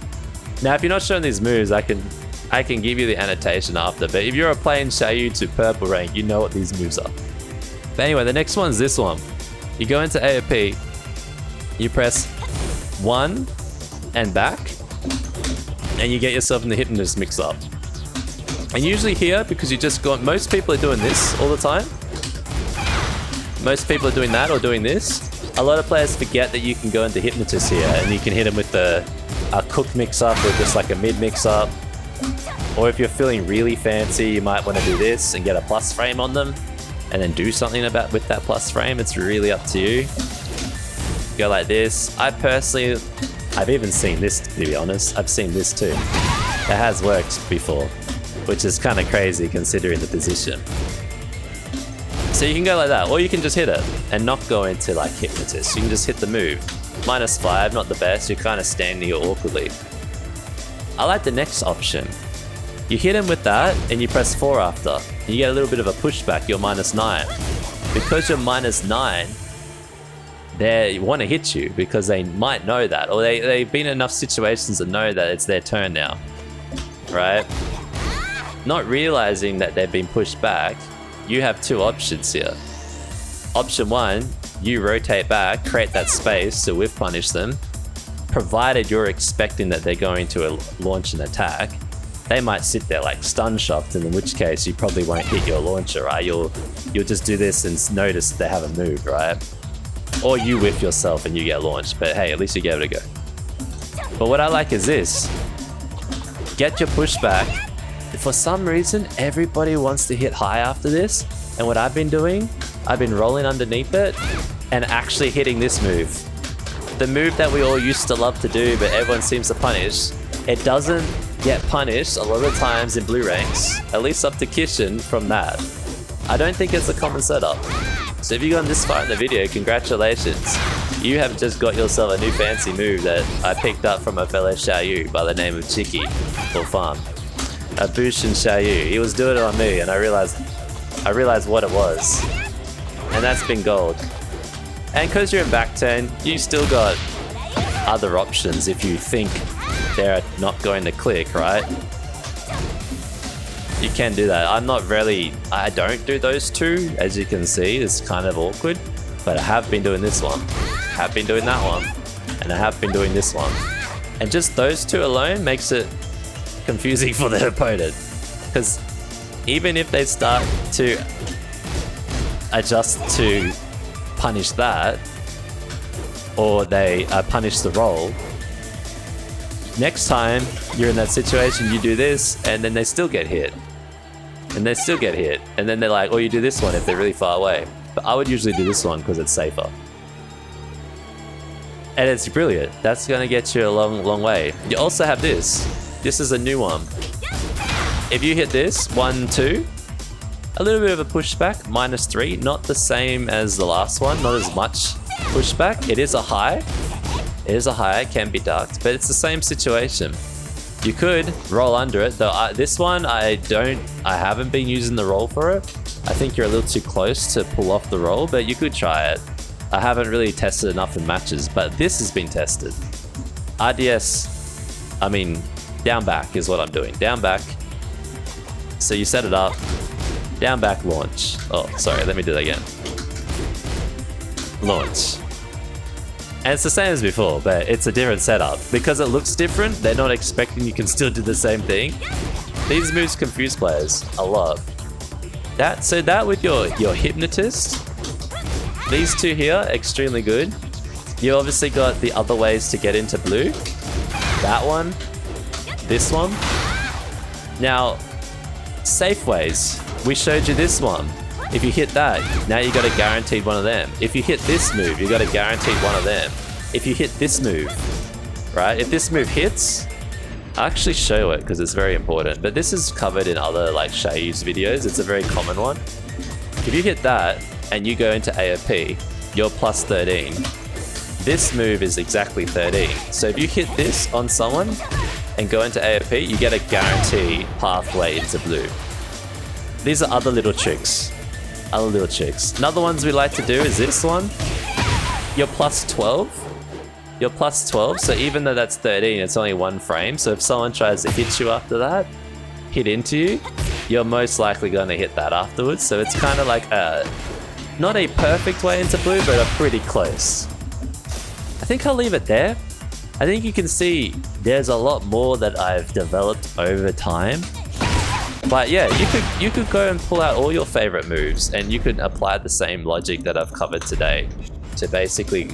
Now, if you're not showing these moves, I can give you the annotation after, but if you're playing Xiaoyu to purple rank, you know what these moves are. But anyway, the next one's this one. You go into AOP, you press 1 and back, and you get yourself in the hypnotist mix-up. And usually here, because you just got, most people are doing this all the time. Most people are doing that or doing this. A lot of players forget that you can go into hypnotist here and you can hit them with a cook mix-up or just like a mid mix-up. Or if you're feeling really fancy, you might want to do this and get a plus frame on them and then do something with that plus frame. It's really up to you. Go like this. I've even seen this, to be honest. I've seen this too. It has worked before, which is kind of crazy considering the position. So you can go like that, or you can just hit it and not go into like hypnotist. You can just hit the move. -5, not the best. You're kind of standing here awkwardly. I like the next option. You hit him with that and you press 4 after. You get a little bit of a pushback, you're -9. Because you're -9, they want to hit you because they might know that, or they've been in enough situations to know that it's their turn now, right? Not realizing that they've been pushed back, you have 2 options here. Option 1, you rotate back, create that space to whiff punish them, provided you're expecting that they're going to launch an attack. They might sit there like stun shocked, and in which case you probably won't hit your launcher, right? You'll just do this and notice they haven't moved, right? Or you whiff yourself and you get launched, but hey, at least you gave it a go. But what I like is this. Get your pushback. For some reason, everybody wants to hit high after this, and what I've been doing, I've been rolling underneath it and actually hitting this move. The move that we all used to love to do, but everyone seems to punish. It doesn't get punished a lot of times in blue ranks, at least up to Kishin from that. I don't think it's a common setup. So if you got this far in the video, congratulations. You have just got yourself a new fancy move that I picked up from a fellow Xiaoyu by the name of Chicky, or Farm. A Bushin Xiaoyu. He was doing it on me and I realized what it was. And that's been gold. And because you're in back turn, you still got other options if you think they're not going to click, right? You can do that. I don't do those two, as you can see. It's kind of awkward, but I have been doing this one, have been doing that one, and I have been doing this one. And just those two alone makes it confusing for the opponent, because even if they start to adjust to punish that, or they punish the roll, next time you're in that situation, you do this, and then they still get hit. And they still get hit. And then they're like, oh, you do this one if they're really far away. But I would usually do this one because it's safer. And it's brilliant. That's going to get you a long, long way. You also have this. This is a new one. If you hit this, 1, 2, a little bit of a pushback, -3. Not the same as the last one. Not as much pushback. It is a high. It is a high. It can be ducked. But it's the same situation. You could roll under it, though this one I haven't been using the roll for it. I think you're a little too close to pull off the roll, but you could try it. I haven't really tested enough in matches, but this has been tested. RDS, I mean, down back is what I'm doing. Down back. So you set it up, down back launch. Oh, sorry, let me do that again. Launch. And it's the same as before, but it's a different setup. Because it looks different, they're not expecting you can still do the same thing. These moves confuse players a lot. So that with your hypnotist, these two here, extremely good. You obviously got the other ways to get into blue. That one, this one. Now, safe ways. We showed you this one. If you hit that, now you got a guaranteed one of them. If you hit this move, you got a guaranteed one of them. If you hit this move, right? If this move hits, I'll actually show it because it's very important. But this is covered in other like Xiaoyu's videos. It's a very common one. If you hit that and you go into AOP, you're +13. This move is exactly 13. So if you hit this on someone and go into AOP, you get a guaranteed pathway into blue. These are other little tricks. Other little tricks. Another ones we like to do is this one. You're +12. You're +12, so even though that's 13, it's only 1 frame. So if someone tries to hit you after that, hit into you, you're most likely going to hit that afterwards. So it's kind of like not a perfect way into blue, but a pretty close. I think I'll leave it there. I think you can see there's a lot more that I've developed over time. But yeah, you could go and pull out all your favorite moves and you could apply the same logic that I've covered today to basically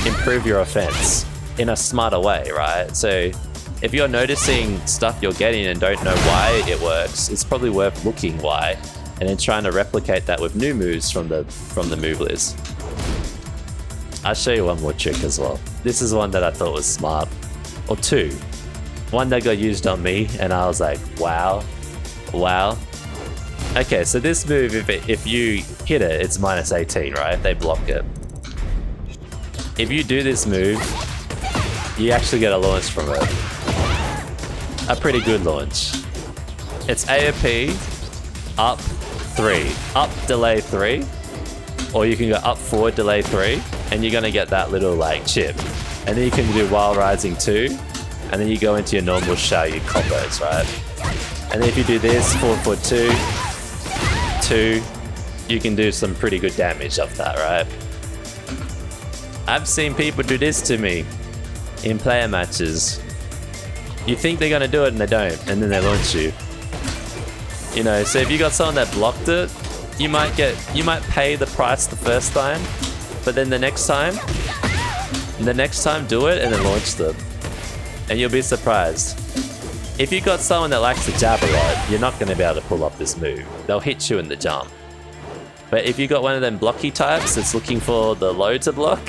improve your offense in a smarter way, right? So if you're noticing stuff you're getting and don't know why it works, it's probably worth looking why and then trying to replicate that with new moves from the move list. I'll show you one more trick as well. This is one that I thought was smart, or two. One that got used on me and I was like, wow. Wow. Okay, so this move, if you hit it, it's -18, right? They block it. If you do this move, you actually get a launch from it. A pretty good launch. It's AOP, up 3, up delay 3, or you can go up 4, delay 3, and you're gonna get that little like chip. And then you can do Wild Rising 2, and then you go into your normal Xiaoyu combos, right? And then if you do this, 4, 4, 2, 2, you can do some pretty good damage off that, right? I've seen people do this to me in player matches. You think they're gonna do it and they don't, and then they launch you. You know, so if you got someone that blocked it, you might pay the price the first time, but then the next time do it and then launch them. And you'll be surprised. If you got someone that likes to jab a lot, you're not going to be able to pull off this move. They'll hit you in the jump. But if you got one of them blocky types that's looking for the low to block,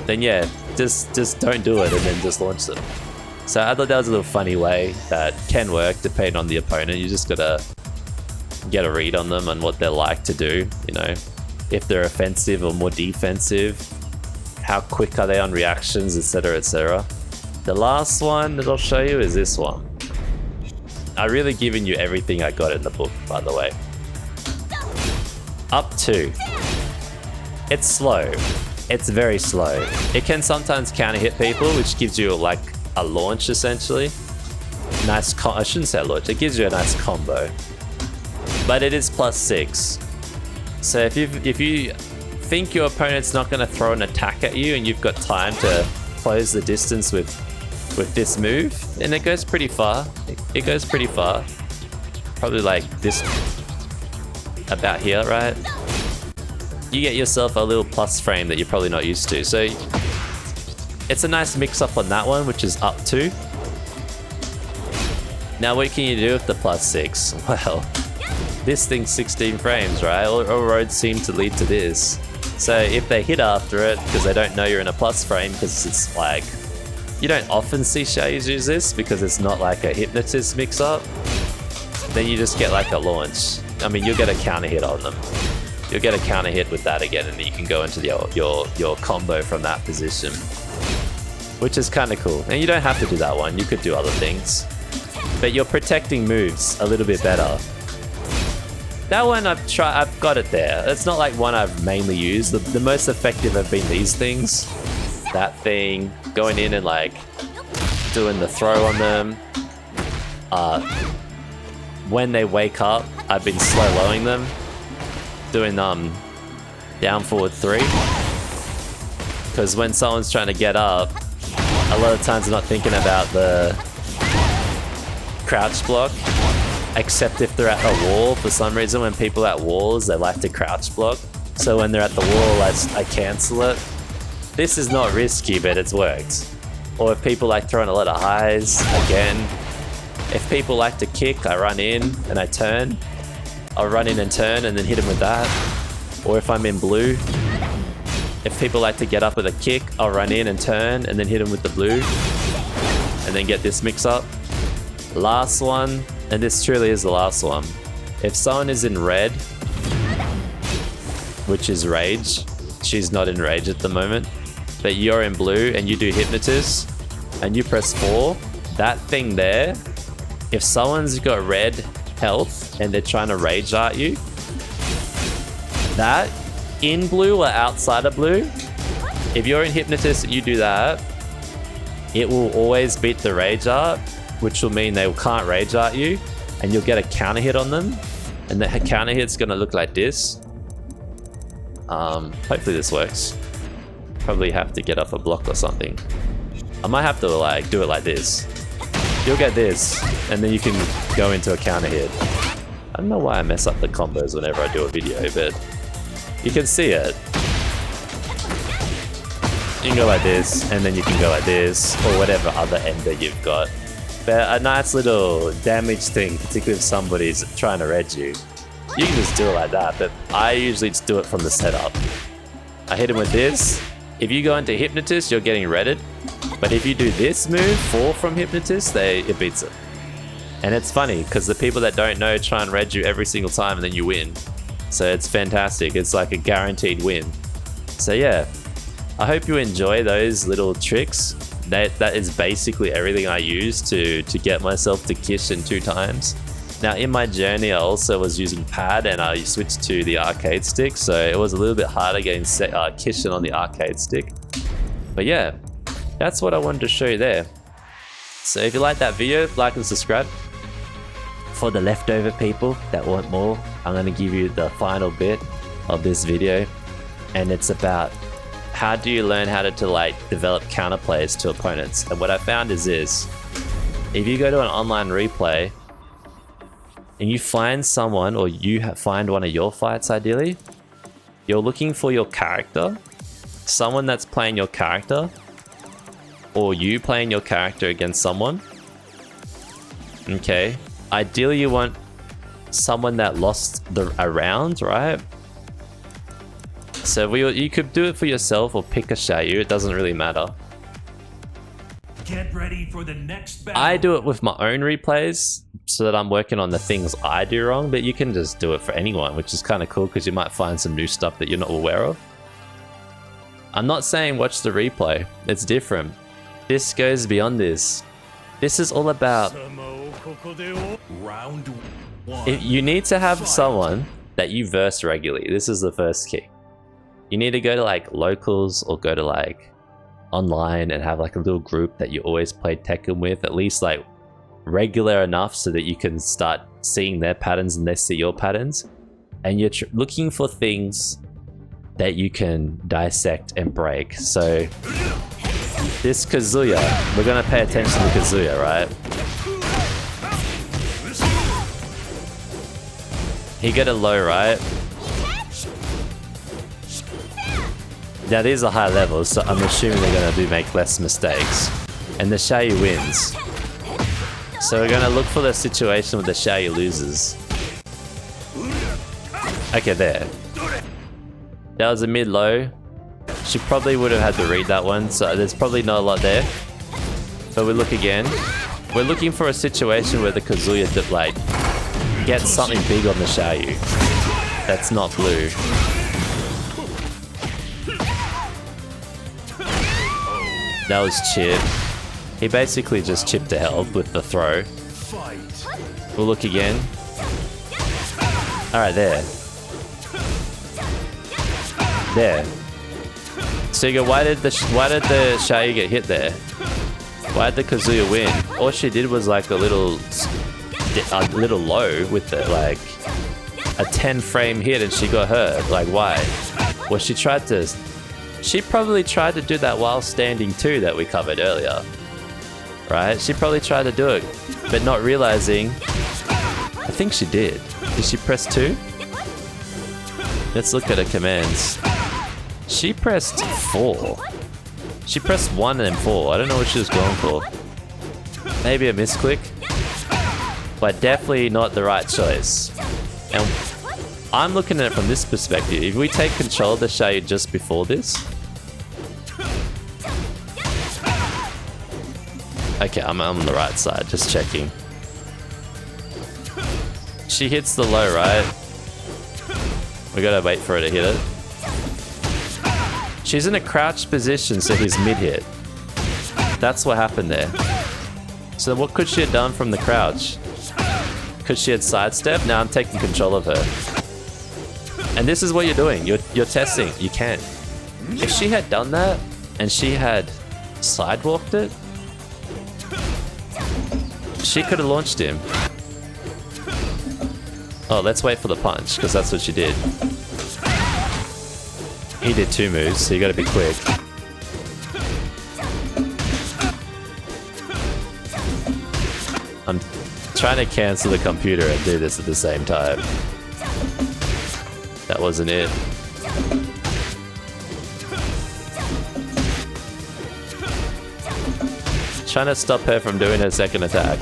then yeah, just don't do it and then just launch them. So I thought that was a little funny way that can work depending on the opponent. You just gotta get a read on them and what they're like to do, you know, if they're offensive or more defensive, how quick are they on reactions, etc, etc. The last one that I'll show you is this one. I really given you everything I got in the book, by the way. Up 2. It's slow. It's very slow. It can sometimes counter hit people, which gives you like a launch essentially. Nice I shouldn't say launch, it gives you a nice combo. But it is +6. So if you think your opponent's not going to throw an attack at you and you've got time to close the distance with this move, and it goes pretty far. It goes pretty far. Probably like this, about here, right? You get yourself a little plus frame that you're probably not used to. So it's a nice mix up on that one, which is up 2. Now what can you do with the +6? Well, this thing's 16 frames, right? All roads seem to lead to this. So if they hit after it, because they don't know you're in a plus frame, because it's like, you don't often see Xiaoyus use this because it's not like a hypnotist mix up, then you just get like a launch. I mean, you'll get a counter hit on them. You'll get a counter hit with that again, and then you can go into your combo from that position, which is kind of cool. And you don't have to do that one, you could do other things, but you're protecting moves a little bit better. That one I've got it there. It's not like one I've mainly used. The most effective have been these things. That thing, going in and like doing the throw on them. When they wake up, I've been slow-lowing them. Doing down forward 3. Because when someone's trying to get up, a lot of times they're not thinking about the crouch block. Except if they're at a wall, for some reason when people are at walls, they like to crouch block. So when they're at the wall, I cancel it. This is not risky, but it's worked. Or if people like throwing a lot of highs, again. If people like to kick, I run in and I turn. I'll run in and turn and then hit them with that. Or if I'm in blue, if people like to get up with a kick, I'll run in and turn and then hit them with the blue. And then get this mix up. Last one. And this truly is the last one. If someone is in red, which is rage, she's not in rage at the moment, but you're in blue and you do hypnotist and you press 4, that thing there, if someone's got red health and they're trying to rage at you, that in blue or outside of blue, if you're in hypnotist and you do that, it will always beat the rage art, which will mean they can't rage at you, and you'll get a counter hit on them, and the counter hit's gonna look like this. Hopefully this works. Probably have to get up a block or something. I might have to like do it like this. You'll get this, and then you can go into a counter hit. I don't know why I mess up the combos whenever I do a video, but you can see it. You can go like this, and then you can go like this, or whatever other ender you've got. But a nice little damage thing, particularly if somebody's trying to red you. You can just do it like that, but I usually just do it from the setup. I hit him with this. If you go into hypnotist, you're getting redded. But if you do this move, 4 from hypnotist, it beats it. And it's funny, because the people that don't know try and red you every single time and then you win. So it's fantastic. It's like a guaranteed win. So yeah, I hope you enjoy those little tricks. That is basically everything I use to get myself to Kishin 2 times. Now in my journey I also was using pad and I switched to the arcade stick, so it was a little bit harder getting Kishin on the arcade stick. But yeah, that's what I wanted to show you there. So if you like that video, like and subscribe. For the leftover people that want more, I'm going to give you the final bit of this video, and it's about how do you learn how to like develop counterplays to opponents. And what I found is this: if you go to an online replay and you find someone, or you find one of your fights ideally, you're looking for your character, someone that's playing your character, or you playing your character against someone. Okay, ideally you want someone that lost a round, right? So you could do it for yourself or pick a Xiaoyu, it doesn't really matter. Get ready for the next battle. I do it with my own replays, so that I'm working on the things I do wrong, but you can just do it for anyone, which is kind of cool because you might find some new stuff that you're not aware of. I'm not saying watch the replay. It's different. This goes beyond this. This is all about... Round one. You need to have someone that you verse regularly. This is the first key. You need to go to like locals or go to like online and have like a little group that you always play Tekken with, at least like regular enough so that you can start seeing their patterns and they see your patterns. And you're looking for things that you can dissect and break. So this Kazuya, we're gonna pay attention to Kazuya, right? He got a low, right? Now these are high levels, so I'm assuming they're gonna make less mistakes. And the Xiaoyu wins. So we're gonna look for the situation where the Xiaoyu loses. Okay, there. That was a mid-low. She probably would have had to read that one, so there's probably not a lot there. But we look again. We're looking for a situation where the Kazuya like gets something big on the Xiaoyu. That's not blue. That was chip. He basically just chipped to health with the throw. We'll look again. Alright, there. There. So you go, why did the Xiaoyu get hit there? Why did the Kazuya win? All she did was like a little low with it, like a 10 frame hit and she got hurt. Like why? Well, she probably tried to do that while standing too that we covered earlier. Right? She probably tried to do it, but not realizing. I think she did. Did she press 2? Let's look at her commands. She pressed 4. She pressed 1 and then 4. I don't know what she was going for. Maybe a misclick. But definitely not the right choice. And I'm looking at it from this perspective. If we take control of the Xiaoyu just before this. Okay, I'm on the right side, just checking. She hits the low, right? We gotta wait for her to hit it. She's in a crouched position, so he's mid-hit. That's what happened there. So what could she have done from the crouch? Could she have sidestepped? Now I'm taking control of her. And this is what you're doing. You're testing. You can. If she had done that, and she had sidewalked it, she could have launched him. Oh, let's wait for the punch, because that's what she did. He did 2 moves, so you gotta be quick. I'm trying to cancel the computer and do this at the same time. That wasn't it. Trying to stop her from doing her second attack.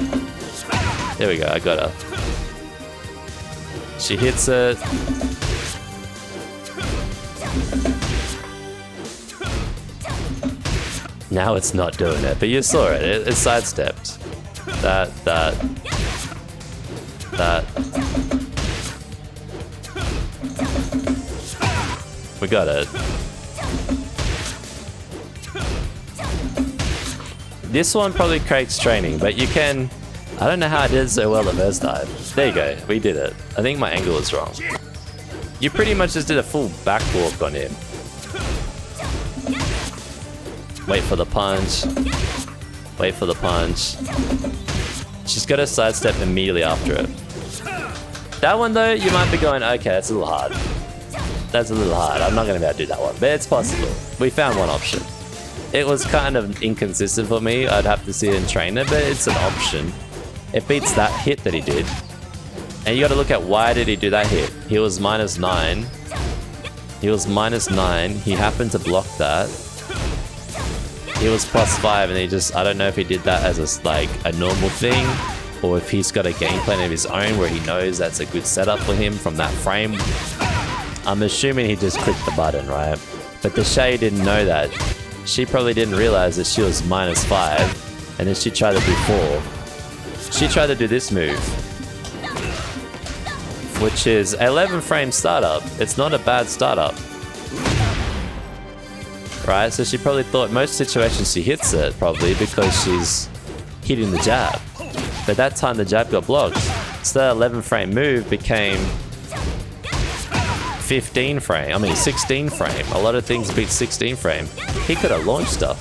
There we go, I got her. She hits it. Now it's not doing it, but you saw it. It sidestepped. That. We got it. This one probably crates training, but you can... I don't know how I did so well the first time. There you go, we did it. I think my angle was wrong. You pretty much just did a full back walk on him. Wait for the punch. Wait for the punch. She's got to sidestep immediately after it. That one though, you might be going, okay, that's a little hard. That's a little hard. I'm not going to be able to do that one, but it's possible. We found one option. It was kind of inconsistent for me. I'd have to see it in trainer, but it's an option. It beats that hit that he did. And you got to look at why did he do that hit. He was -9. He was -9. He happened to block that. He was +5 and he just, I don't know if he did that as a normal thing or if he's got a game plan of his own where he knows that's a good setup for him from that frame. I'm assuming he just clicked the button, right? But the Xiaoyu didn't know that. She probably didn't realize that she was -5 and then she tried to do 4. she tried to do this move, which is 11 frame startup. It's not a bad startup. Right, so she probably thought most situations she hits it, probably because she's hitting the jab. But that time the jab got blocked. So that 11 frame move became 16 frame. A lot of things beat 16 frame. He could have launched her.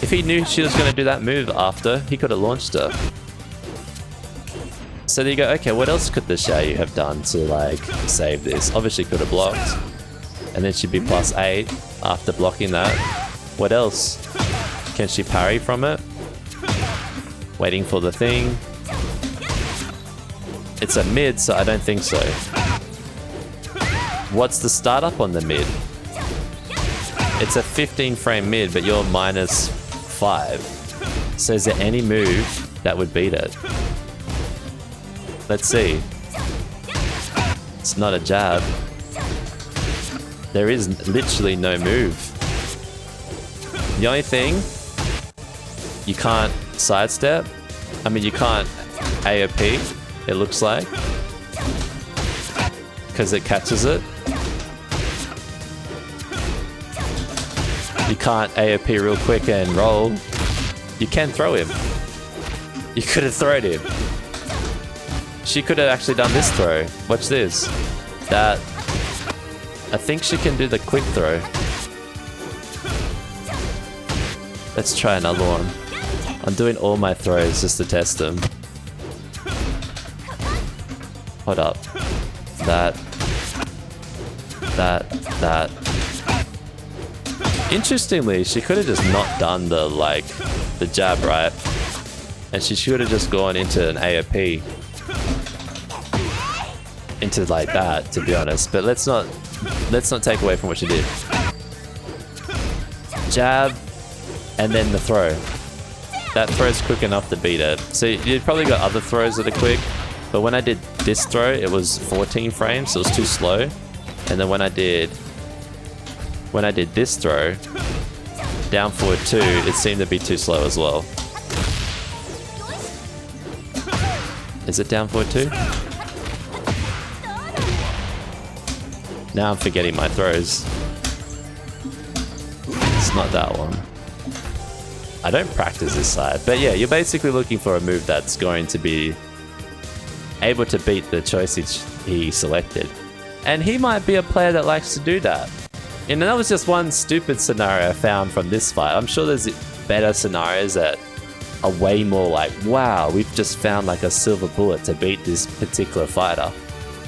If he knew she was going to do that move after, he could have launched her. So there you go, okay, what else could the Xiaoyu have done to like save this? Obviously could have blocked. And then she'd be +8 after blocking that. What else? Can she parry from it? Waiting for the thing. It's a mid, so I don't think so. What's the startup on the mid? It's a 15 frame mid, but you're -5. So is there any move that would beat it? Let's see. It's not a jab. There is literally no move. The only thing, you can't sidestep. I mean, you can't AOP, it looks like. Because it catches it. You can't AOP real quick and roll. You can throw him. You could have thrown him. She could have actually done this throw. Watch this. That. I think she can do the quick throw. Let's try another one. I'm doing all my throws just to test them. Hold up. That. Interestingly, she could have just not done the jab, right? And she should have just gone into an AOP. Into like that, to be honest. But let's not take away from what she did. Jab, and then the throw. That throw's quick enough to beat it. So you've probably got other throws that are quick, but when I did this throw, it was 14 frames, so it was too slow. And then when I did this throw, down forward 2, it seemed to be too slow as well. Is it down forward 2? Now I'm forgetting my throws. It's not that one. I don't practice this side. But yeah, you're basically looking for a move that's going to be able to beat the choice he selected. And he might be a player that likes to do that. And that was just one stupid scenario I found from this fight. I'm sure there's better scenarios that are way more like, wow, we've just found like a silver bullet to beat this particular fighter.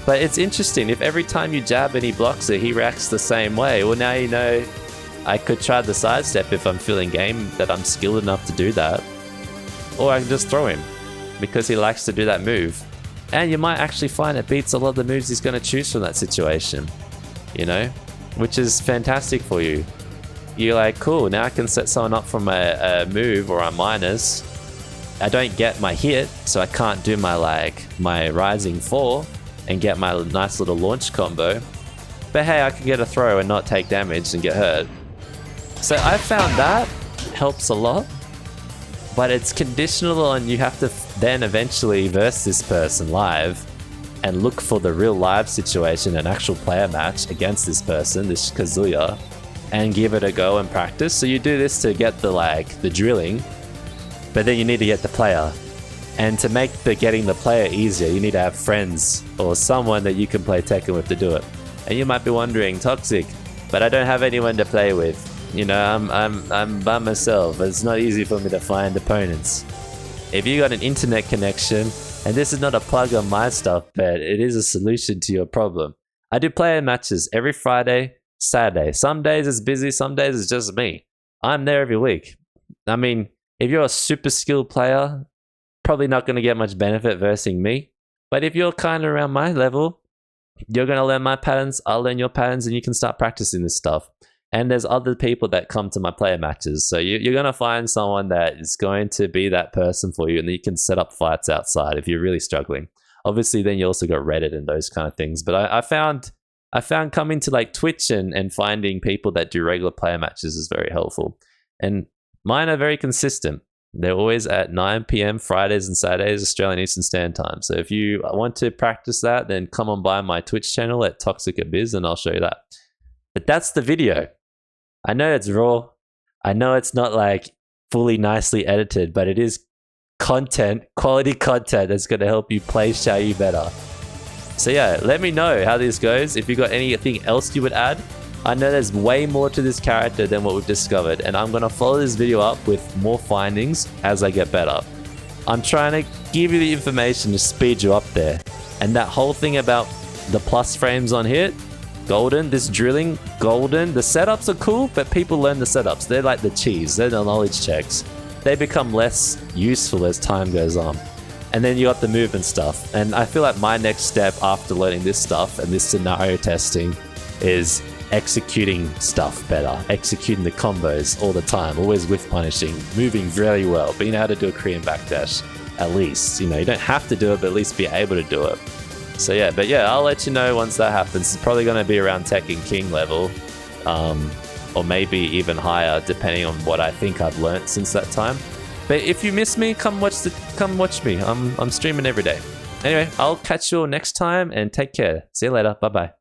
But it's interesting, if every time you jab and he blocks it, he reacts the same way. Well, now you know I could try the sidestep if I'm feeling game that I'm skilled enough to do that. Or I can just throw him, because he likes to do that move. And you might actually find it beats a lot of the moves he's going to choose from that situation. You know? Which is fantastic for you. You're like, cool, now I can set someone up from a move or a minus. I don't get my hit, so I can't do my rising 4 and get my nice little launch combo. But hey, I can get a throw and not take damage and get hurt. So I found that helps a lot. But it's conditional on you have to then eventually verse this person live and look for the real live situation, an actual player match against this person, this Kazuya, and give it a go and practice. So you do this to get the drilling, but then you need to get the player. And to make getting the player easier, you need to have friends or someone that you can play Tekken with to do it. And you might be wondering, Toxic, but I don't have anyone to play with. You know, I'm by myself. It's not easy for me to find opponents. If you got an internet connection, and this is not a plug on my stuff, but it is a solution to your problem. I do player matches every Friday, Saturday. Some days it's busy, some days it's just me. I'm there every week. I mean, if you're a super skilled player, probably not going to get much benefit versing me. But if you're kind of around my level, you're going to learn my patterns, I'll learn your patterns, and you can start practicing this stuff. And there's other people that come to my player matches. So you're going to find someone that is going to be that person for you, and then you can set up fights outside if you're really struggling. Obviously, then you also got Reddit and those kind of things. But I found coming to Twitch and finding people that do regular player matches is very helpful. And mine are very consistent. They're always at 9 p.m. Fridays and Saturdays, Australian Eastern Standard Time. So if you want to practice that, then come on by my Twitch channel at Toxicabiz and I'll show you that. But that's the video. I know it's raw. I know it's not like fully nicely edited, but it is content, quality content that's going to help you play Xiaoyu better. So yeah, let me know how this goes. If you got anything else you would add. I know there's way more to this character than what we've discovered, and I'm going to follow this video up with more findings as I get better. I'm trying to give you the information to speed you up there. And that whole thing about the plus frames on here, golden, this drilling, golden. The setups are cool, but people learn the setups. They're like the cheese. They're the knowledge checks. They become less useful as time goes on. And then you got the movement stuff. And I feel like my next step after learning this stuff and this scenario testing is executing stuff better, executing the combos all the time, always whiff punishing, moving very well, being able to do a Korean backdash at least. You know, you don't have to do it, but at least be able to do it. So yeah, but yeah, I'll let you know once that happens. It's probably going to be around Tekken King level, or maybe even higher, depending on what I think I've learnt since that time. But if you miss me, come watch me. I'm streaming every day. Anyway, I'll catch you all next time and take care. See you later. Bye bye.